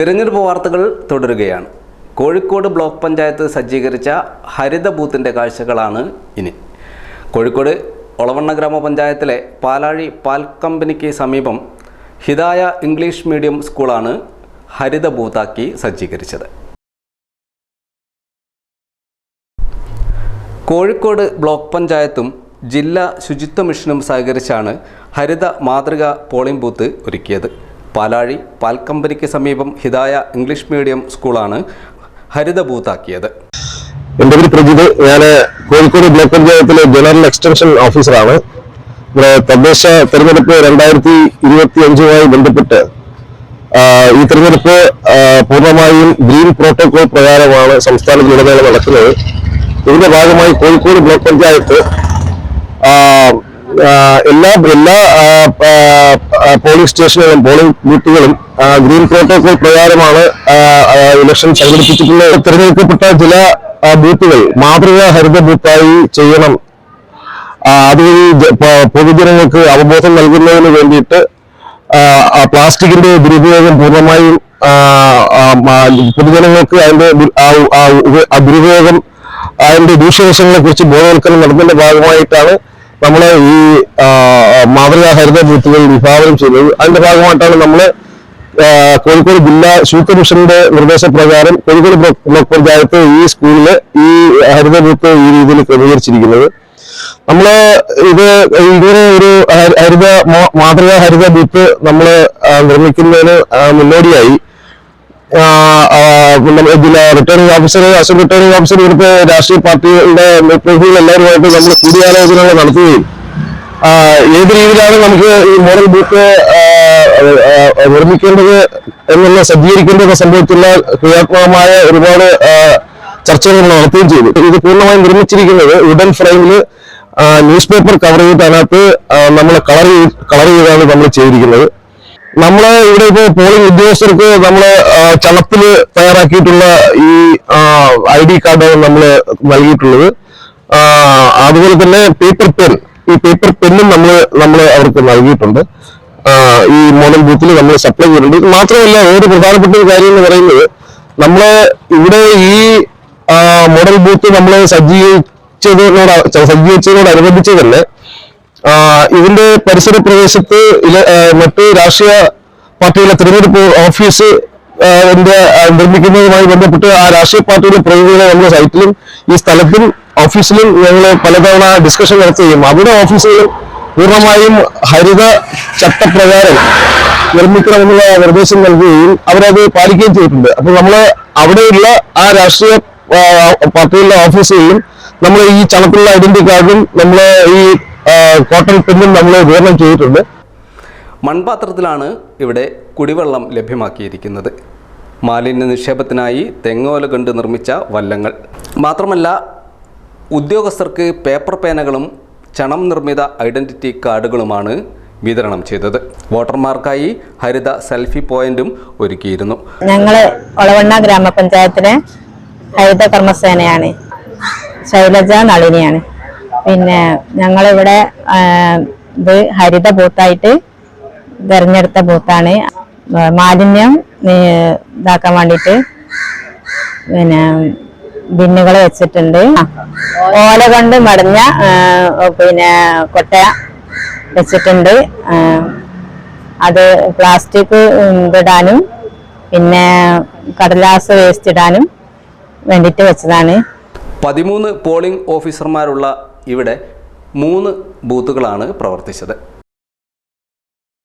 തിരഞ്ഞെടുപ്പ് വാർത്തകൾ തുടരുകയാണ്. കോഴിക്കോട് ബ്ലോക്ക് പഞ്ചായത്ത് സജ്ജീകരിച്ച ഹരിത ബൂത്തിൻ്റെ കാഴ്ചകളാണ് ഇനി. കോഴിക്കോട് ഒളവണ്ണ ഗ്രാമപഞ്ചായത്തിലെ പാലാഴി പാൽ കമ്പനിക്ക് സമീപം ഹിദായ ഇംഗ്ലീഷ് മീഡിയം സ്കൂളാണ് ഹരിത ബൂത്താക്കി സജ്ജീകരിച്ചത്. കോഴിക്കോട് ബ്ലോക്ക് പഞ്ചായത്തും ജില്ലാ ശുചിത്വ മിഷനും സഹകരിച്ചാണ് ഹരിത മാതൃക പോളിംഗ് ബൂത്ത് ഒരുക്കിയത്. പാലാഴി പാൽ കമ്പനിക്ക് സമീപം ഹിദായ ഇംഗ്ലീഷ് മീഡിയം സ്കൂളാണ് ഹരിത ബൂത്താക്കിയത്. എൻ്റെ പേര് പ്രജിത്. ഞാൻ കോഴിക്കോട് ബ്ലോക്ക് പഞ്ചായത്തിലെ ജനറൽ എക്സ്റ്റൻഷൻ ഓഫീസറാണ്. തദ്ദേശ തെരഞ്ഞെടുപ്പ് 2025 ബന്ധപ്പെട്ട് ഈ തെരഞ്ഞെടുപ്പ് പൂർണ്ണമായും ഗ്രീൻ പ്രോട്ടോകോൾ പ്രകാരമാണ് സംസ്ഥാനത്തിലുടനീളം നടക്കുന്നത്. ഇതിന്റെ ഭാഗമായി കോഴിക്കോട് ബ്ലോക്ക് പഞ്ചായത്ത് എല്ലാ പോളിംഗ് സ്റ്റേഷനുകളും പോളിംഗ് ബൂത്തുകളും ഗ്രീൻ പ്രോട്ടോകോൾ പ്രകാരമാണ് ഇലക്ഷൻ സംഘടിപ്പിച്ചിട്ടുള്ളത്. തിരഞ്ഞെടുക്കപ്പെട്ട ചില ബൂത്തുകൾ മാതൃകാ ഹരിത ബൂത്തായി ചെയ്യണം. അതുവഴി പൊതുജനങ്ങൾക്ക് അവബോധം നൽകുന്നതിന് വേണ്ടിയിട്ട് പ്ലാസ്റ്റിക്കിന്റെ ദുരുപയോഗം പൂർണ്ണമായും പൊതുജനങ്ങൾക്ക് അതിന്റെ ദുരുപയോഗം അതിന്റെ ദൂഷ്യവശങ്ങളെ കുറിച്ച് ബോധവൽക്കരണം നടത്തുന്നതിന്റെ ഭാഗമായിട്ടാണ് നമ്മൾ ഈ മാതൃകാ ഹരിത ബൂത്തുകൾ വിഭാവനം ചെയ്യുന്നത്. അതിന്റെ ഭാഗമായിട്ടാണ് നമ്മൾ കോഴിക്കോട് ജില്ലാ ശുചിത്വ മിഷന്റെ നിർദ്ദേശപ്രകാരം കോഴിക്കോട് ബ്ലോക്ക് പഞ്ചായത്ത് ഈ സ്കൂളില് ഈ ഹരിത ബൂത്ത് ഈ രീതിയിൽ ക്രമീകരിച്ചിരിക്കുന്നത്. നമ്മള് ഇത് ഇങ്ങനെ ഒരു മാതൃകാ ഹരിത ബൂത്ത് നമ്മൾ നിർമ്മിക്കുന്നതിന് മുന്നോടിയായി ജില്ലാ returning officer, assistant returning officer, ഇവിടുത്തെ രാഷ്ട്രീയ പാർട്ടികളുടെ പ്രതിനിധികൾ എല്ലാവരുമായിട്ട് നമ്മൾ കൂടിയാലോചനകൾ നടത്തുകയും ഏത് രീതിയിലാണ് നമുക്ക് ഈ മോഡൽ ബൂത്ത് നിർമ്മിക്കേണ്ടത് എന്നുള്ള സജ്ജീകരിക്കേണ്ടത് സംബന്ധിച്ചുള്ള ക്രിയാത്മകമായ ഒരുപാട് ചർച്ചകൾ നടത്തുകയും ചെയ്തു. ഇത് പൂർണ്ണമായും നിർമ്മിച്ചിരിക്കുന്നത് വുഡൻ ഫ്രെയിമിൽ ന്യൂസ് പേപ്പർ കവർ ചെയ്തിട്ട് അതിനകത്ത് നമ്മൾ കളർ ചെയ്താണ് നമ്മൾ ചെയ്തിരിക്കുന്നത്. നമ്മള് ഇവിടെ ഇപ്പോൾ പോളിംഗ് ഉദ്യോഗസ്ഥർക്ക് നമ്മള് ചളത്തില് തയ്യാറാക്കിയിട്ടുള്ള ഈ ID കാർഡാണ് നമ്മൾ നൽകിയിട്ടുള്ളത്. അതുപോലെ തന്നെ ഈ പേപ്പർ പെന്നും നമ്മൾ അവർക്ക് നൽകിയിട്ടുണ്ട്. ഈ മോഡൽ ബൂത്തിൽ നമ്മൾ സപ്ലൈ ചെയ്തിട്ടുണ്ട്. ഇത് മാത്രമല്ല, ഒരു പ്രധാനപ്പെട്ട ഒരു കാര്യം എന്ന് പറയുന്നത്, നമ്മള് ഇവിടെ ഈ മോഡൽ ബൂത്ത് നമ്മൾ സജ്ജീകരിച്ചതിനോടനുബന്ധിച്ച് തന്നെ ഇതിന്റെ പരിസര പ്രദേശത്ത് മറ്റ് രാഷ്ട്രീയ പാർട്ടികളുടെ തിരഞ്ഞെടുപ്പ് ഓഫീസ് നിർമ്മിക്കുന്നതുമായി ബന്ധപ്പെട്ട് ആ രാഷ്ട്രീയ പാർട്ടിയുടെ പ്രതിനിധികളെ നമ്മുടെ സൈറ്റിലും ഈ സ്ഥലത്തും ഓഫീസിലും ഞങ്ങൾ പലതവണ ഡിസ്കഷൻ നടത്തുകയും അവിടെ ഓഫീസുകൾ പൂർണ്ണമായും ഹരിത ചട്ടപ്രകാരം നിർമ്മിക്കണമെന്നുള്ള നിർദ്ദേശം നൽകുകയും അവരത് പാലിക്കുകയും ചെയ്തിട്ടുണ്ട്. അപ്പൊ നമ്മൾ അവിടെയുള്ള ആ രാഷ്ട്രീയ പാർട്ടികളുടെ ഓഫീസുകളിലും നമ്മൾ ഈ ചണക്കുള്ള ഐഡന്റിറ്റി കാർഡും നമ്മൾ ഈ കോട്ടൺ പെന്നും നമ്മൾ വിതരണം ചെയ്തിട്ടുണ്ട്. മൺപാത്രത്തിലാണ് ഇവിടെ കുടിവെള്ളം ലഭ്യമാക്കിയിരിക്കുന്നത്. മാലിന്യ നിക്ഷേപത്തിനായി തെങ്ങോല കൊണ്ട് നിർമ്മിച്ച വല്ലങ്ങൾ. മാത്രമല്ല, ഉദ്യോഗസ്ഥർക്ക് പേപ്പർ പേനകളും ചണം നിർമ്മിത ഐഡന്റിറ്റി കാർഡുകളുമാണ് വിതരണം ചെയ്തത്. വോട്ടർമാർക്കായി ഹരിത സെൽഫി പോയിന്റും ഒരുക്കിയിരുന്നു. ഞങ്ങൾ ഒളവണ്ണ ഗ്രാമപഞ്ചായത്തിലെ ഹരിത കർമ്മസേനയാണ്. ശൈലജ നളിനിയാണ്. പിന്നെ ഞങ്ങളിവിടെ ഇത് ഹരിത ബൂത്തായിട്ട് തിരഞ്ഞെടുത്ത ബൂത്താണ്. മാലിന്യം ഇതാക്കാൻ വേണ്ടിയിട്ട് പിന്നെ ബിന്നുകൾ വെച്ചിട്ടുണ്ട്. ഓല കൊണ്ട് മടഞ്ഞ പിന്നെ കൊട്ട വെച്ചിട്ടുണ്ട്. അത് പ്ലാസ്റ്റിക് ഇടാനും പിന്നെ കടലാസ് വേസ്റ്റ് ഇടാനും വേണ്ടിയിട്ട് വെച്ചതാണ്. 13 പോളിംഗ് ഓഫീസർമാരുള്ള ഇവിടെ 3 ബൂത്തുകളാണ് പ്രവർത്തിച്ചത്.